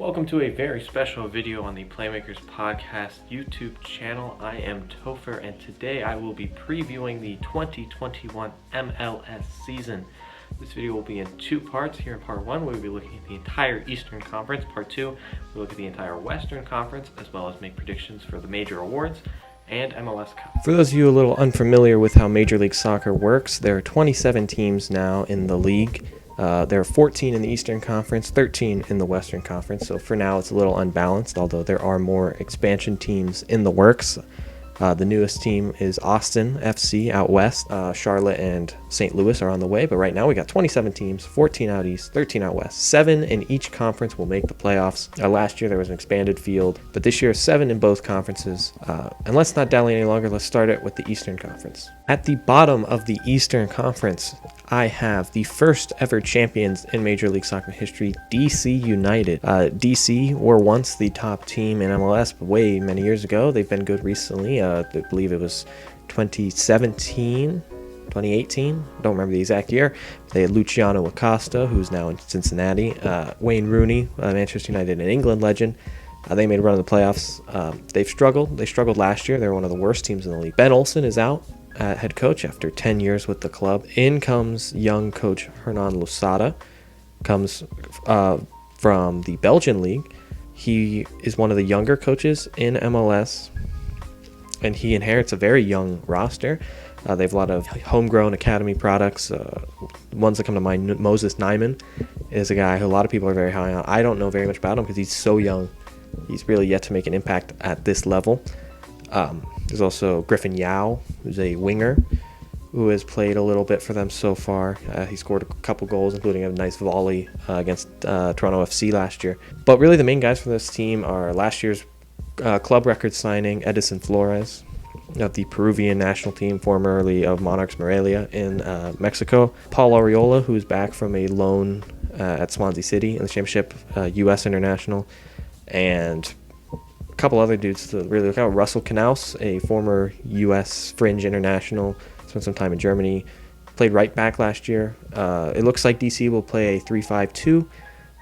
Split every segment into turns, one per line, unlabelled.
Welcome to a very special video on the Playmakers Podcast YouTube channel. I am Topher, and today I will be previewing the 2021 MLS season. This video will be in two parts. Here in part one, we'll be looking at the entire Eastern Conference. Part two, we'll look at the entire Western Conference, as well as make predictions for the major awards and MLS Cup. For those of you a little unfamiliar with how Major League Soccer works, there are 27 teams now in the league. There are 14 in the Eastern Conference, 13 in the Western Conference, so for now it's a little unbalanced, although there are more expansion teams in the works. The newest team is Austin FC out west. Charlotte and St. Louis are on the way, but right now we got 27 teams, 14 out east, 13 out west. 7 in each conference will make the playoffs. Last year there was an expanded field, but this year 7 in both conferences. And let's not dally any longer, let's start it with the Eastern Conference. At the bottom of the Eastern Conference, I have the first ever champions in Major League Soccer history, DC United. DC were once the top team in MLS, but way many years ago. They've been good recently. I believe it was 2017, 2018. Don't remember the exact year. They had Luciano Acosta, who's now in Cincinnati. Wayne Rooney, Manchester United and England legend. They made a run in the playoffs. They've struggled. They struggled last year. They were one of the worst teams in the league. Ben Olsen is out. Head coach after 10 years with the club. In comes young coach Hernan Losada, comes from the Belgian league. He is one of the younger coaches in MLS, and he inherits a very young roster. They have a lot of homegrown academy products. Ones that come to mind, Moses Nyman is a guy who a lot of people are very high on. I don't know very much about him because he's so young. He's really yet to make an impact at this level. There's also Griffin Yao, who's a winger, who has played a little bit for them so far. He scored a couple goals, including a nice volley against Toronto FC last year. But really the main guys for this team are last year's club record signing Edison Flores of the Peruvian national team, formerly of Monarchs Morelia in Mexico. Paul Arriola, who's back from a loan at Swansea City in the championship, U.S. international, and couple other dudes to really look out. Russell Knaus, a former U.S. fringe international, spent some time in Germany, played right back last year. It looks like DC will play a 3-5-2,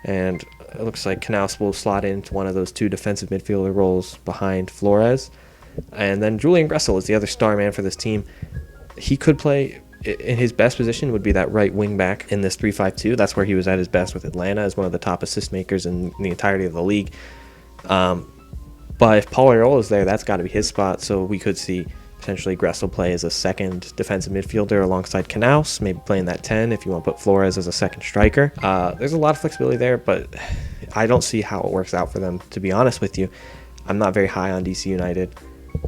and it looks like Knaus will slot into one of those two defensive midfielder roles behind Flores. And then Julian Gressel is the other star man for this team. He could play, in his best position would be that right wing back in this 3-5-2. That's where he was at his best with Atlanta as one of the top assist makers in the entirety of the league. But if Paul Arriola is there, that's got to be his spot. So we could see potentially Gressel play as a second defensive midfielder alongside Knaus, maybe playing that 10 if you want to put Flores as a second striker. There's a lot of flexibility there, but I don't see how it works out for them, to be honest with you. I'm not very high on DC United.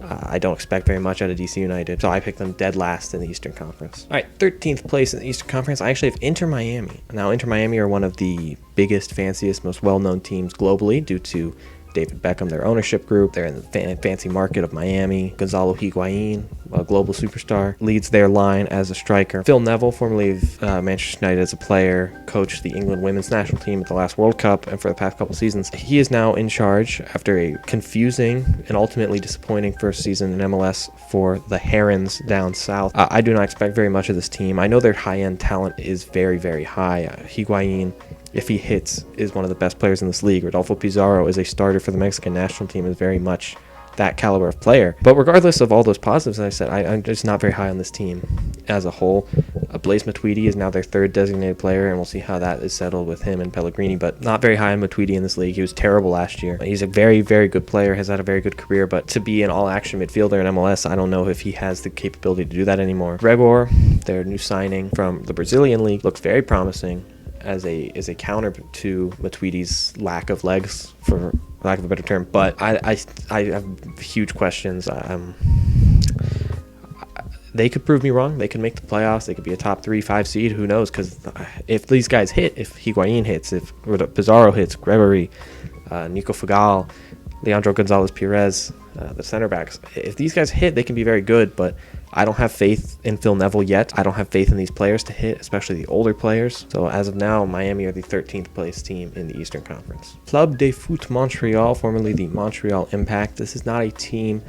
I don't expect very much out of DC United, so I picked them dead last in the Eastern Conference. All right, 13th place in the Eastern Conference, I actually have Inter Miami. Now, Inter Miami are one of the biggest, fanciest, most well-known teams globally due to David Beckham, their ownership group. They're in the fancy market of Miami. Gonzalo Higuain, a global superstar, leads their line as a striker. Phil Neville, formerly of Manchester United as a player, coached the England women's national team at the last World Cup and for the past couple seasons. He is now in charge after a confusing and ultimately disappointing first season in MLS for the Herons down south. I do not expect very much of this team. I know their high-end talent is very, very high. Higuain, if he hits, is one of the best players in this league. Rodolfo Pizarro is a starter for the Mexican national team, is very much that caliber of player. But regardless of all those positives, as I said, I'm just not very high on this team as a whole. Blaise Matuidi is now their third designated player, and we'll see how that is settled with him and Pellegrini, but not very high on Matuidi in this league. He was terrible last year. He's a very, very good player, has had a very good career, but to be an all-action midfielder in MLS, I don't know if he has the capability to do that anymore. Rebor, their new signing from the Brazilian league, looks very promising as a counter to Matuidi's lack of legs, for lack of a better term. But I have huge questions. They could prove me wrong. They could make the playoffs. They could be a top 3-5 seed. Who knows? Because if these guys hit, if Higuain hits, if Pizarro hits, Gregory, Nico Fagal, Leandro Gonzalez-Perez, the center backs, if these guys hit, they can be very good. But I don't have faith in Phil Neville yet. I don't have faith in these players to hit, especially the older players. So as of now, Miami are the 13th place team in the Eastern Conference. Club de Foot Montreal, formerly the Montreal Impact. This is not a team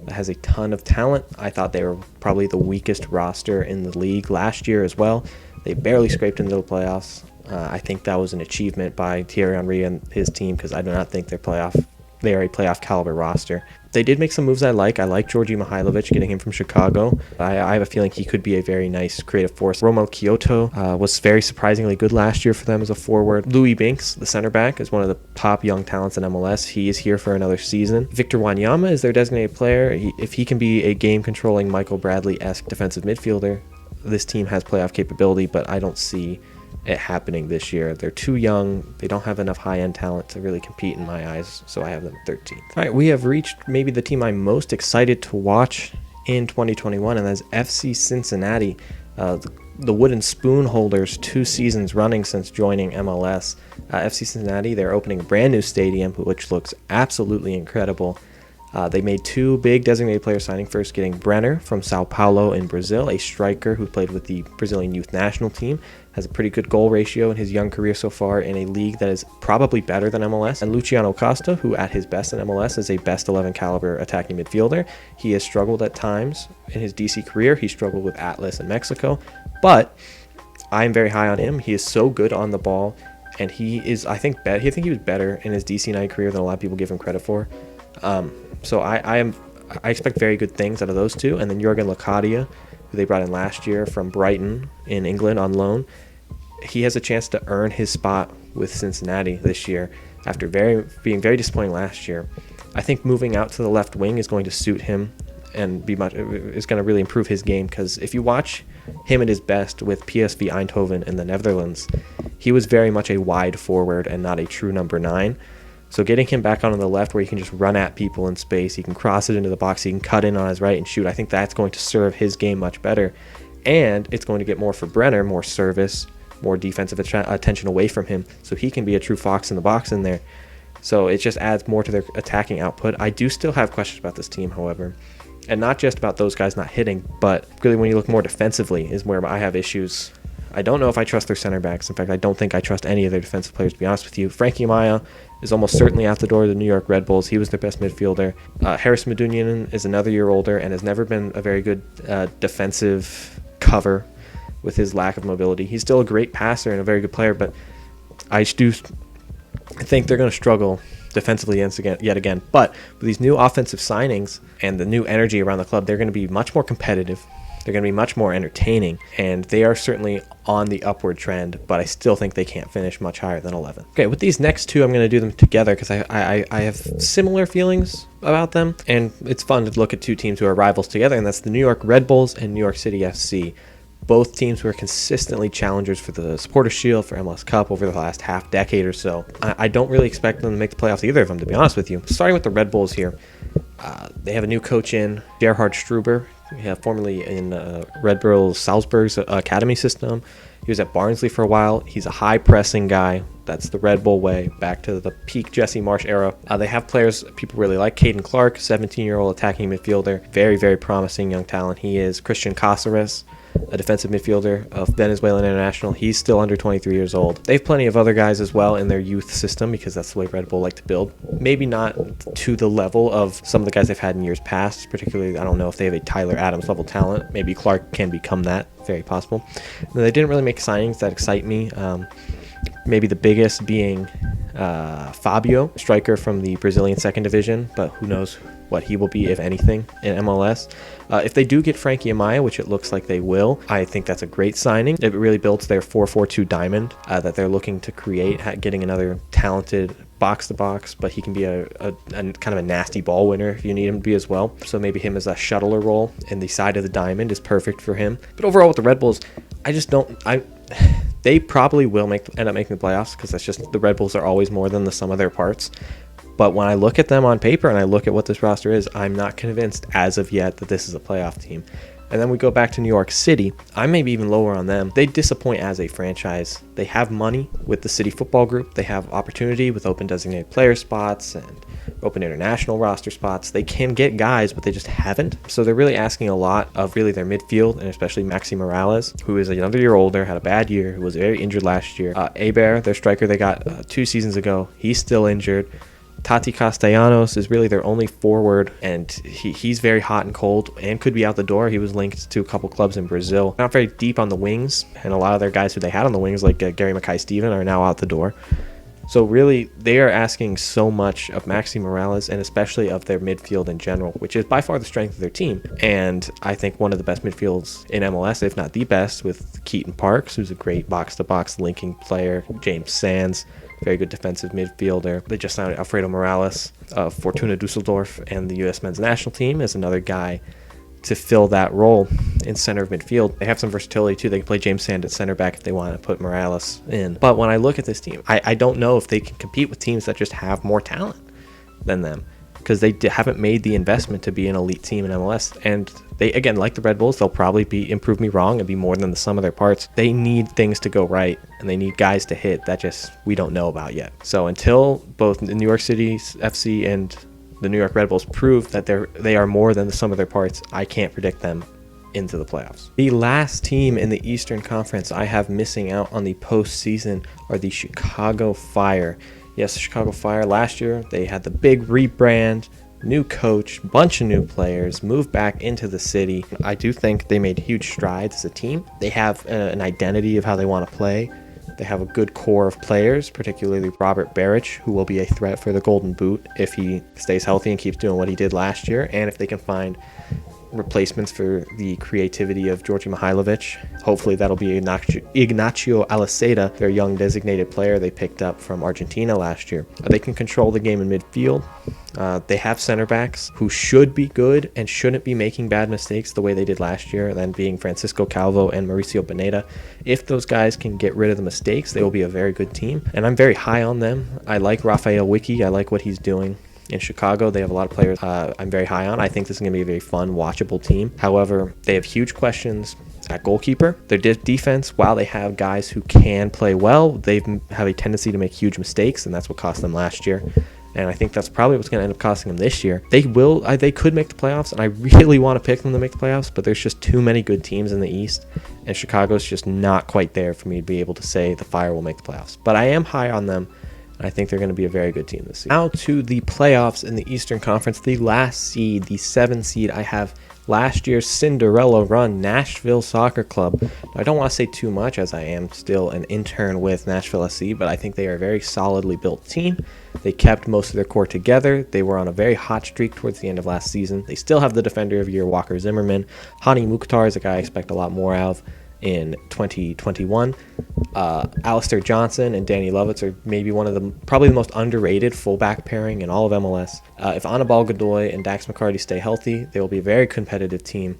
that has a ton of talent. I thought they were probably the weakest roster in the league last year as well. They barely scraped into the playoffs. I think that was an achievement by Thierry Henry and his team, because I do not think they are a playoff caliber roster. They did make some moves I like. I like Georgi Mihailovic, getting him from Chicago. I have a feeling he could be a very nice creative force. Romo Kyoto was very surprisingly good last year for them as a forward. Louis Binks, the center back, is one of the top young talents in MLS. He is here for another season. Victor Wanyama is their designated player. If he can be a game-controlling Michael Bradley-esque defensive midfielder, this team has playoff capability, but I don't see it happening this year. They're too young. They don't have enough high-end talent to really compete in my eyes, so I have them 13th. All right, we have reached maybe the team I'm most excited to watch in 2021, and that's FC Cincinnati. The wooden spoon holders 2 seasons running since joining MLS. FC Cincinnati, they're opening a brand new stadium, which looks absolutely incredible. They made 2 big designated player signing, first getting Brenner from Sao Paulo in Brazil, a striker who played with the Brazilian youth national team, has a pretty good goal ratio in his young career so far in a league that is probably better than MLS. And Luciano Costa, who at his best in MLS is a best 11 caliber attacking midfielder. He has struggled at times in his DC career. He struggled with Atlas in Mexico, but I'm very high on him. He is so good on the ball, and he is, I think he was better in his DC United career than a lot of people give him credit for. So I expect very good things out of those 2. And then Jurgen Locadia, who they brought in last year from Brighton in England on loan. He has a chance to earn his spot with Cincinnati this year after being very disappointing last year. I think moving out to the left wing is going to suit him and is going to really improve his game, because if you watch him at his best with PSV Eindhoven in the Netherlands, he was very much a wide forward and not a true number 9. So getting him back on the left where he can just run at people in space, he can cross it into the box, he can cut in on his right and shoot, I think that's going to serve his game much better. And it's going to get more for Brenner, more service, more defensive attention away from him, so he can be a true fox in the box in there. So it just adds more to their attacking output. I do still have questions about this team, however, and not just about those guys not hitting, but really when you look more defensively is where I have issues. I don't know if I trust their center backs. In fact, I don't think I trust any of their defensive players, to be honest with you. Frankie Amaya is almost certainly out the door of the New York Red Bulls. He was their best midfielder. Harris Medunjanin is another year older and has never been a very good defensive cover with his lack of mobility. He's still a great passer and a very good player, but I think they're going to struggle defensively yet again. But with these new offensive signings and the new energy around the club, they're going to be much more competitive. They're going to be much more entertaining, and they are certainly on the upward trend, but I still think they can't finish much higher than 11. Okay, with these next 2, I'm going to do them together because I have similar feelings about them, and it's fun to look at 2 teams who are rivals together, and that's the New York Red Bulls and New York City FC. Both teams were consistently challengers for the Supporters' Shield, for MLS Cup over the last half decade or so. I don't really expect them to make the playoffs, either of them, to be honest with you. Starting with the Red Bulls here, they have a new coach in, Gerhard Struber. We have formerly in Red Bull Salzburg's academy system. He was at Barnsley for a while. He's a high-pressing guy. That's the Red Bull way, back to the peak Jesse Marsch era. They have players people really like. Caden Clark, 17-year-old attacking midfielder. Very, very promising young talent he is. Christian Cáceres, a defensive midfielder of Venezuelan International. He's still under 23 years old. They have plenty of other guys as well in their youth system, because that's the way Red Bull like to build. Maybe not to the level of some of the guys they've had in years past. Particularly, I don't know if they have a Tyler Adams level talent. Maybe Clark can become that. Very possible. They didn't really make signings that excite me. Maybe the biggest being Fabio, striker from the Brazilian second division, but who knows what he will be, if anything, in MLS. If they do get Frankie Amaya, which it looks like they will, I think that's a great signing. It really builds their 4-4-2 diamond that they're looking to create, getting another talented box-to-box, but he can be a kind of a nasty ball winner if you need him to be as well. So maybe him as a shuttler role in the side of the diamond is perfect for him. But overall with the Red Bulls, they probably will end up making the playoffs, because that's just, the Red Bulls are always more than the sum of their parts. But when I look at them on paper and I look at what this roster is, I'm not convinced as of yet that this is a playoff team. And then we go back to New York City. I may be even lower on them. They disappoint as a franchise. They have money with the City Football Group. They have opportunity with open designated player spots and open international roster spots. They can get guys, but they just haven't. So they're really asking a lot of really their midfield, and especially Maxi Morales, who is another year older, had a bad year, who was very injured last year. Aber, their striker they got 2 seasons ago, he's still injured. Tati Castellanos is really their only forward, and he's very hot and cold and could be out the door. He was linked to a couple clubs in Brazil. Not very deep on the wings, and a lot of their guys who they had on the wings, like Gary Mackay-Steven, are now out the door. So really, they are asking so much of Maxi Morales, and especially of their midfield in general, which is by far the strength of their team. And I think one of the best midfields in MLS, if not the best, with Keaton Parks, who's a great box-to-box linking player, James Sands, very good defensive midfielder. They just signed Alfredo Morales of Fortuna Dusseldorf, and the U.S. men's national team is another guy to fill that role in center of midfield. They have some versatility too. They can play James Sand at center back if they want to put Morales in. But when I look at this team, I don't know if they can compete with teams that just have more talent than them, because they haven't made the investment to be an elite team in MLS. And they, again, like the Red Bulls, they'll probably be, improve me wrong, and be more than the sum of their parts. They need things to go right, and they need guys to hit that just we don't know about yet. So until both the New York City FC and the New York Red Bulls prove that they are more than the sum of their parts, I can't predict them into the playoffs. The last team in the Eastern Conference I have missing out on the postseason are the Chicago Fire. Yes, the Chicago Fire last year, they had the big rebrand, new coach, bunch of new players, moved back into the city. I do think they made huge strides as a team. They have an identity of how they want to play. They have a good core of players, particularly Robert Beric, who will be a threat for the Golden Boot if he stays healthy and keeps doing what he did last year, and if they can find replacements for the creativity of Georgi Mihailovic. Hopefully that'll be Ignacio Aliceta, their young designated player they picked up from Argentina last year. They can control the game in midfield. They have center backs who should be good and shouldn't be making bad mistakes the way they did last year, then being Francisco Calvo and Mauricio Pineda. If those guys can get rid of the mistakes, they will be a very good team, and I'm very high on them. I like Rafael Wicki. I like what he's doing in Chicago. They have a lot of players I'm very high on. I think this is going to be a very fun, watchable team. However, they have huge questions at goalkeeper. Their defense, while they have guys who can play well, they have a tendency to make huge mistakes, and that's what cost them last year. And I think that's probably what's going to end up costing them this year. They could make the playoffs, and I really want to pick them to make the playoffs, but there's just too many good teams in the East, and Chicago's just not quite there for me to be able to say the Fire will make the playoffs. But I am high on them. I think they're going to be a very good team this season. Now to the playoffs in the Eastern Conference. The last seed, the 7 seed, I have last year's Cinderella run, Nashville Soccer Club. Now, I don't want to say too much, as I am still an intern with Nashville SC, but I think they are a very solidly built team. They kept most of their core together. They were on a very hot streak towards the end of last season. They still have the Defender of the Year, Walker Zimmerman. Hani Mukhtar is a guy I expect a lot more of in 2021. Alistair Johnson and Danny Lovitz are maybe probably the most underrated fullback pairing in all of MLS. If Anibal Godoy and Dax McCarty stay healthy, they will be a very competitive team.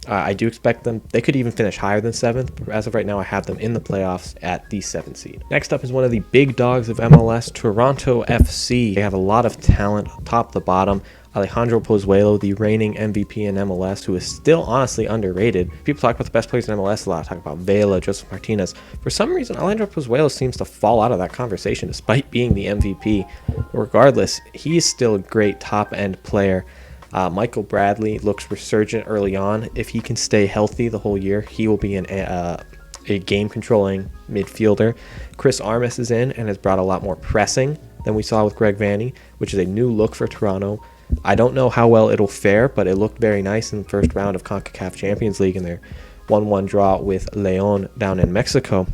I do expect them, they could even finish higher than 7th, but as of right now I have them in the playoffs at the 7th seed. Next up is one of the big dogs of MLS, Toronto FC. They have a lot of talent top to bottom. Alejandro Pozuelo, the reigning MVP in MLS, who is still honestly underrated. People talk about the best players in MLS a lot, talk about Vela, Joseph Martinez. For some reason, Alejandro Pozuelo seems to fall out of that conversation despite being the MVP. Regardless, he is still a great top-end player. Michael Bradley looks resurgent early on. If he can stay healthy the whole year, he will be a game-controlling midfielder. Chris Armas is in and has brought a lot more pressing than we saw with Greg Vanney, which is a new look for Toronto. I don't know how well it'll fare, but it looked very nice in the first round of CONCACAF Champions League in their 1-1 draw with Leon down in Mexico.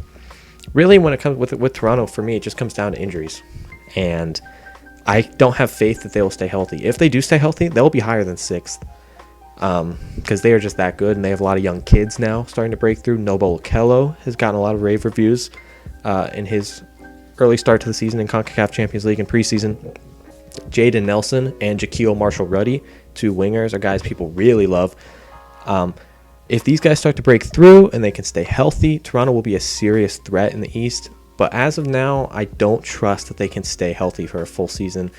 Really, when it comes with Toronto, for me, it just comes down to injuries. And I don't have faith that they will stay healthy. If they do stay healthy, they'll be higher than 6th. Because they are just that good, and they have a lot of young kids now starting to break through. Noble Okello has gotten a lot of rave reviews in his early start to the season in CONCACAF Champions League and preseason. Jaden Nelson and Jaquil Marshall-Ruddy, 2 wingers, are guys people really love. If these guys start to break through and they can stay healthy, Toronto will be a serious threat in the East. But as of now, I don't trust that they can stay healthy for a full season.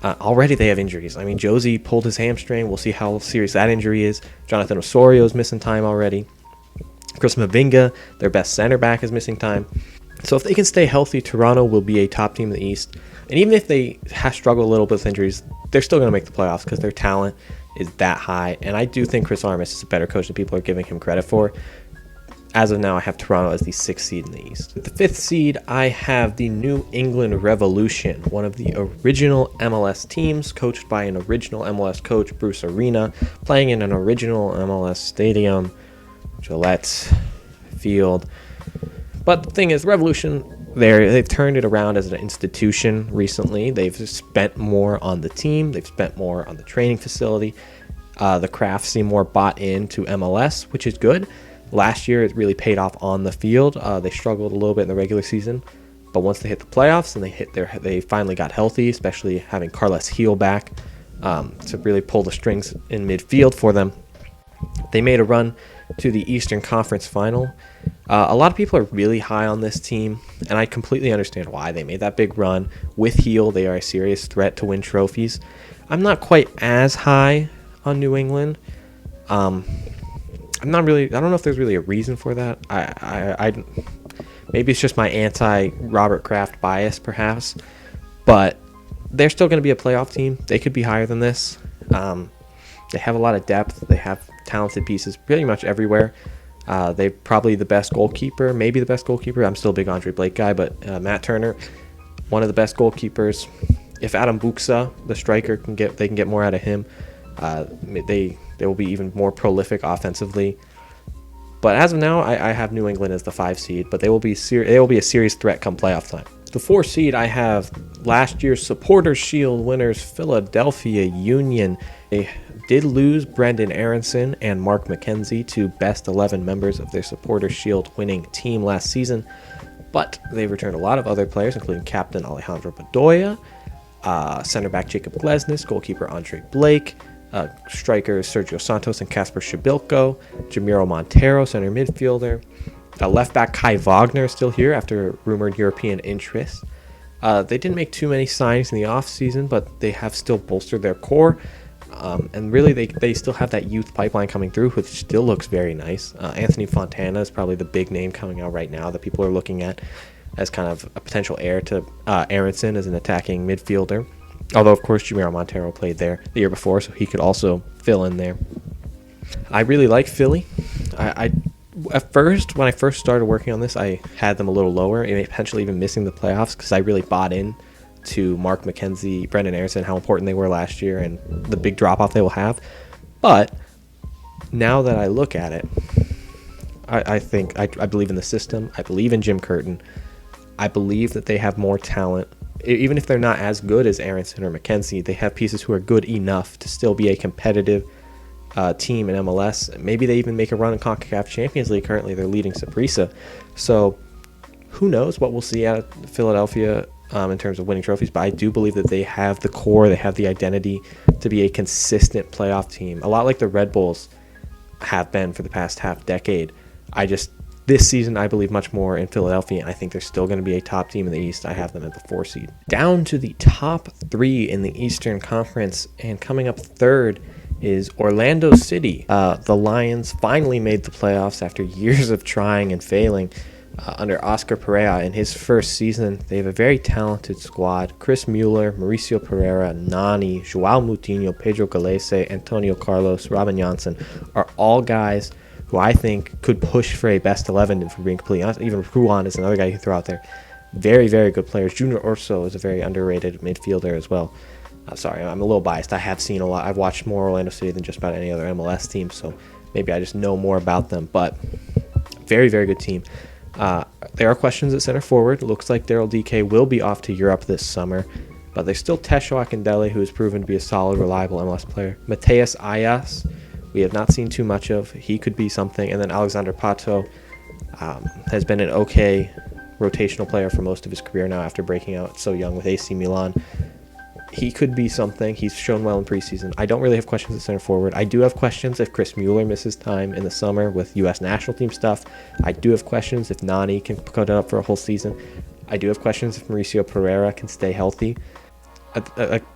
Already they have injuries. I mean, Josie pulled his hamstring. We'll see how serious that injury is. Jonathan Osorio is missing time already. Chris Mavinga, their best center back, is missing time. So if they can stay healthy, Toronto will be a top team in the East. And even if they struggle a little bit with injuries, they're still going to make the playoffs because their talent is that high. And I do think Chris Armas is a better coach than people are giving him credit for. as of now, I have Toronto as the 6th seed in the East. With the 5th seed, I have the New England Revolution, one of the original MLS teams, coached by an original MLS coach, Bruce Arena, playing in an original MLS stadium, Gillette Field. But the thing is, Revolution, they've turned it around as an institution recently. They've spent more on the team. They've spent more on the training facility. The Crafts seem more bought into MLS, which is good. Last year, it really paid off on the field. They struggled a little bit in the regular season, but once they hit the playoffs and they finally got healthy, especially having Carles Heel back to really pull the strings in midfield for them. They made a run to the Eastern Conference Final. A lot of people are really high on this team, and I completely understand why. They made that big run. With Heel, they are a serious threat to win trophies. I'm not quite as high on New England. I don't know if there's really a reason for that. I maybe it's just my anti-Robert Kraft bias, perhaps. But they're still going to be a playoff team. They could be higher than this. They have a lot of depth. They have talented pieces pretty much everywhere. They're probably the best goalkeeper, maybe the best goalkeeper. I'm still a big Andre Blake guy, but Matt Turner, one of the best goalkeepers. If Adam Buksa, the striker, they can get more out of him. They will be even more prolific offensively. But as of now, I have New England as the 5 seed, but they will be a serious threat come playoff time. The 4 seed, I have last year's Supporters Shield winners Philadelphia Union. They did lose Brendan Aronson and Mark McKenzie, to best 11 members of their Supporters Shield winning team last season, but they've returned a lot of other players, including captain Alejandro Bedoya, center back Jacob Glesnes, goalkeeper Andre Blake, strikers Sergio Santos and Kasper Shabilko, Jamiro Montero, center midfielder. Left back Kai Wagner is still here after rumored European interest. They didn't make too many signings in the offseason, but they have still bolstered their core. And really, they still have that youth pipeline coming through, which still looks very nice. Anthony Fontana is probably the big name coming out right now that people are looking at as kind of a potential heir to Aronson as an attacking midfielder. Although, of course, Jamiro Montero played there the year before, so he could also fill in there. I really like Philly. At first, when I first started working on this, I had them a little lower, and potentially even missing the playoffs, because I really bought in to Mark McKenzie, Brendan Aronson, how important they were last year, and the big drop-off they will have. But now that I look at it, I think I believe in the system. I believe in Jim Curtin. I believe that they have more talent. Even if they're not as good as Aronson or McKenzie, they have pieces who are good enough to still be a competitive team in MLS. Maybe they even make a run in CONCACAF Champions League. Currently, they're leading Saprissa. So who knows what we'll see out of Philadelphia in terms of winning trophies. But I do believe that they have the core, they have the identity to be a consistent playoff team. A lot like the Red Bulls have been for the past half decade. This season, I believe much more in Philadelphia, and I think they're still going to be a top team in the East. I have them at the 4 seed. Down to the top 3 in the Eastern Conference, and coming up third is Orlando City. The Lions finally made the playoffs after years of trying and failing under Oscar Pereira in his first season. They have a very talented squad. Chris Mueller, Mauricio Pereira, Nani, Joao Moutinho, Pedro Galese, Antonio Carlos, Robin Janssen are all guys who I think could push for a best 11, if we're being completely honest. Even Ruan is another guy you can throw out there. Very, very good players. Junior Urso is a very underrated midfielder as well. Sorry, I'm a little biased. I have seen a lot. I've watched more Orlando City than just about any other MLS team, so maybe I just know more about them. But very, very good team. There are questions at center forward. It looks like Daryl DK will be off to Europe this summer, but there's still Tesho Akindele, who has proven to be a solid, reliable MLS player. Mateus Ayas, we have not seen too much of. He could be something. And then Alexander Pato has been an okay rotational player for most of his career now after breaking out so young with AC Milan. He could be something. He's shown well in preseason. I don't really have questions at center forward. I do have questions if Chris Mueller misses time in the summer with U.S. national team stuff. I do have questions if Nani can put it up for a whole season. I do have questions if Mauricio Pereira can stay healthy.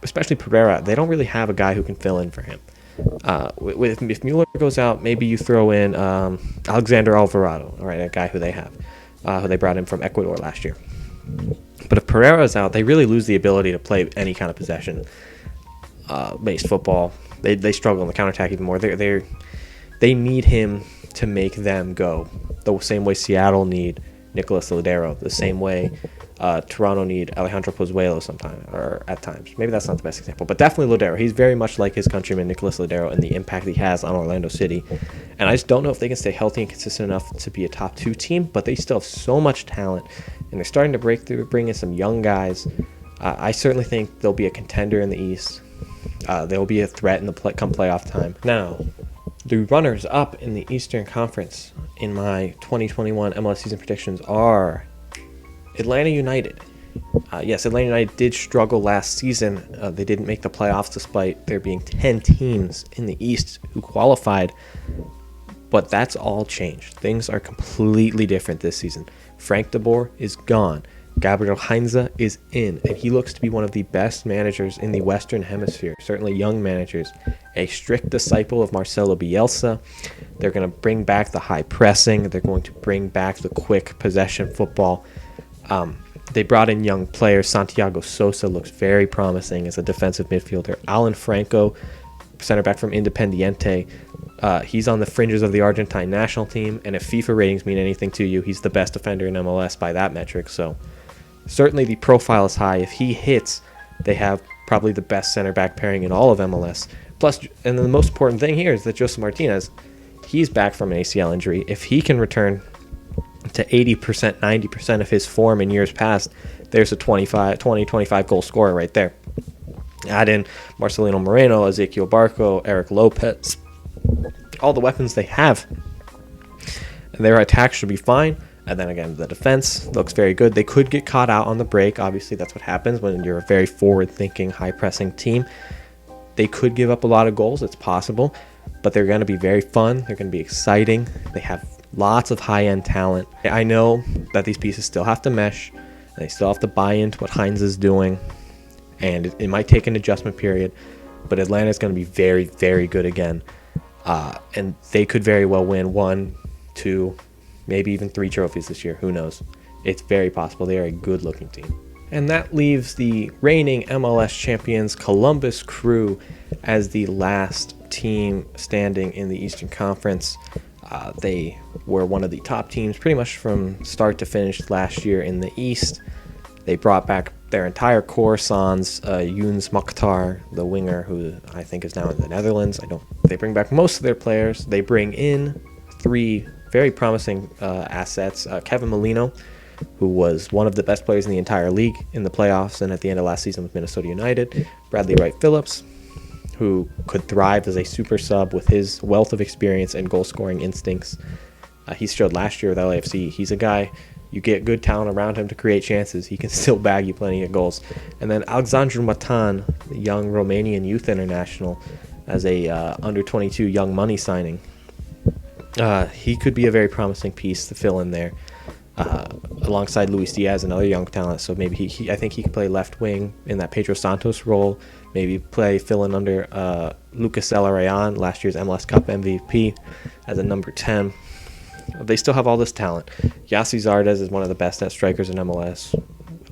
Especially Pereira, they don't really have a guy who can fill in for him. If Mueller goes out, maybe you throw in Alexander Alvarado, all right, a guy who they have, who they brought in from Ecuador last year. But if Pereira's out, they really lose the ability to play any kind of possession based football. They struggle on the counterattack even more. They need him to make them go. The same way Seattle need Nicolas Lodeiro, the same way Toronto need Alejandro Pozuelo sometimes, or at times. Maybe that's not the best example, but definitely Lodeiro. He's very much like his countryman Nicolas Lodeiro and the impact he has on Orlando City. And I just don't know if they can stay healthy and consistent enough to be a top 2 team, but they still have so much talent, and they're starting to break through, bring in some young guys. I certainly think they'll be a contender in the East. They'll be a threat in the come playoff time. Now, the runners-up in the Eastern Conference in my 2021 MLS season predictions are Atlanta United. Yes, Atlanta United did struggle last season. They didn't make the playoffs despite there being 10 teams in the East who qualified. But that's all changed. Things are completely different this season. Frank de Boer is gone. Gabriel Heinze is in, and he looks to be one of the best managers in the Western Hemisphere, certainly young managers, a strict disciple of Marcelo Bielsa. They're going to bring back the high pressing. They're going to bring back the quick possession football. They brought in young players. Santiago Sosa looks very promising as a defensive midfielder. Alan Franco, center back from Independiente, he's on the fringes of the Argentine national team, and if FIFA ratings mean anything to you, he's the best defender in MLS by that metric. So certainly the profile is high. If he hits, they have probably the best center back pairing in all of MLS. Plus, and the most important thing here is that Josef Martinez, he's back from an ACL injury. If he can return to 80%, 90% of his form in years past, there's a 25 goal scorer right there. Add in Marcelino Moreno, Ezequiel Barco, Eric Lopez, all the weapons they have, and their attack should be fine. And then again, the defense looks very good. They could get caught out on the break. Obviously, that's what happens when you're a very forward-thinking, high-pressing team. They could give up a lot of goals. It's possible, but they're going to be very fun. They're going to be exciting. They have lots of high-end talent. I know that these pieces still have to mesh, and they still have to buy into what Heinz is doing, and it might take an adjustment period, but Atlanta is going to be very, very good again, and they could very well win 1, 2, maybe even 3 trophies this year. Who knows? It's very possible. They are a good-looking team. And that leaves the reigning MLS champions Columbus Crew as the last team standing in the Eastern Conference. They were one of the top teams pretty much from start to finish last year in the East. They brought back their entire core, sans Younes Mokhtar, the winger, who I think is now in the Netherlands. They bring back most of their players. They bring in 3 very promising assets. Kevin Molino, who was one of the best players in the entire league in the playoffs and at the end of last season with Minnesota United. Bradley Wright Phillips, who could thrive as a super sub with his wealth of experience and goal-scoring instincts. He showed last year with LAFC. He's a guy, you get good talent around him to create chances, he can still bag you plenty of goals. And then Alexandru Matan, the young Romanian youth international, as a under-22 young money signing. He could be a very promising piece to fill in there, alongside Luis Diaz, another young talent. So maybe I think he could play left wing in that Pedro Santos role. Maybe fill in under Lucas Elarayan, last year's MLS Cup MVP, as a number 10. They still have all this talent. Yassi Zardes is one of the best net strikers in MLS.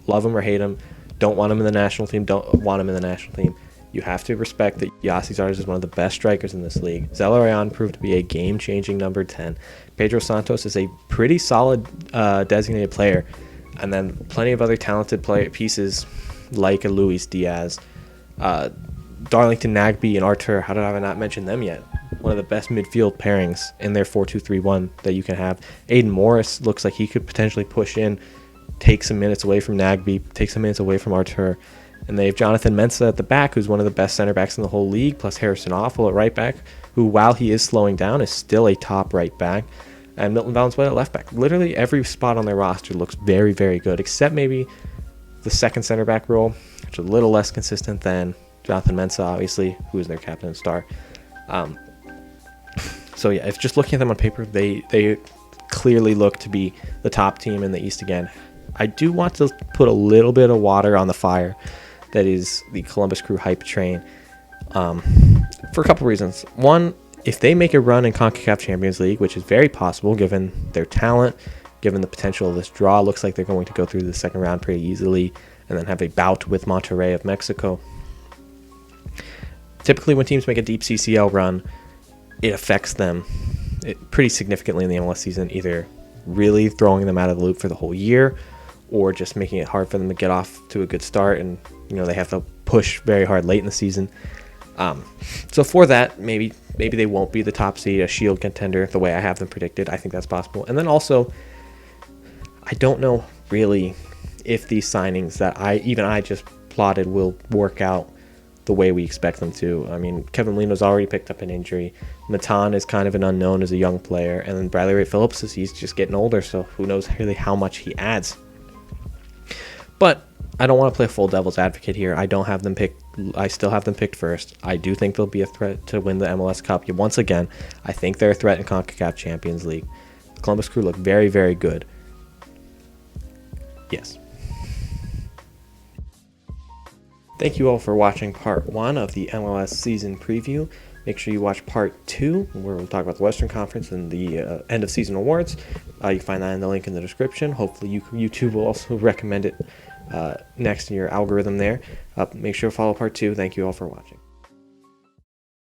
Love him or hate him. Don't want him in the national team. Don't want him in the national team. You have to respect that Yassi Zardes is one of the best strikers in this league. Zelarayan proved to be a game-changing number 10. Pedro Santos is a pretty solid designated player. And then plenty of other talented pieces like a Luis Diaz. Darlington Nagbe and Artur, how did I not mention them yet? One of the best midfield pairings in their 4-2-3-1 that you can have. Aiden Morris looks like he could potentially push in, take some minutes away from Nagbe, take some minutes away from Artur. And they have Jonathan Mensah at the back, who's one of the best center backs in the whole league, plus Harrison Offal at right back, who, while he is slowing down, is still a top right back. And Milton Valenzuela at left back. Literally every spot on their roster looks very, very good, except maybe the second center back role, which is a little less consistent than Jonathan Mensah, obviously, who is their captain and star. So yeah, if just looking at them on paper, they clearly look to be the top team in the East again. I do want to put a little bit of water on the fire that is the Columbus Crew hype train, for a couple reasons. One, if they make a run in CONCACAF Champions League, which is very possible given their talent, given the potential of this draw, looks like they're going to go through the second round pretty easily and then have a bout with Monterrey of Mexico. Typically when teams make a deep CCL run, it affects them pretty significantly in the MLS season, either really throwing them out of the loop for the whole year or just making it hard for them to get off to a good start, and they have to push very hard late in the season. So for that, maybe they won't be the top seed, a Shield contender, the way I have them predicted. I think that's possible. And then also, I don't know really if these signings that I just plotted will work out the way we expect them to. I mean, Kevin Molino's already picked up an injury. Matan is kind of an unknown as a young player, and then Bradley Ray Phillips he's just getting older, so who knows really how much he adds. But I don't want to play full devil's advocate here. I don't have them picked. I still have them picked first. I do think they'll be a threat to win the MLS Cup. Once again, I think they're a threat in CONCACAF Champions League. The Columbus Crew look very, very good. Yes. Thank you all for watching part 1 of the MLS season preview. Make sure you watch part 2, where we'll talk about the Western Conference and the end of season awards. You can find that in the link in the description. Hopefully YouTube will also recommend it next in your algorithm there. Make sure to follow part 2. Thank you all for watching.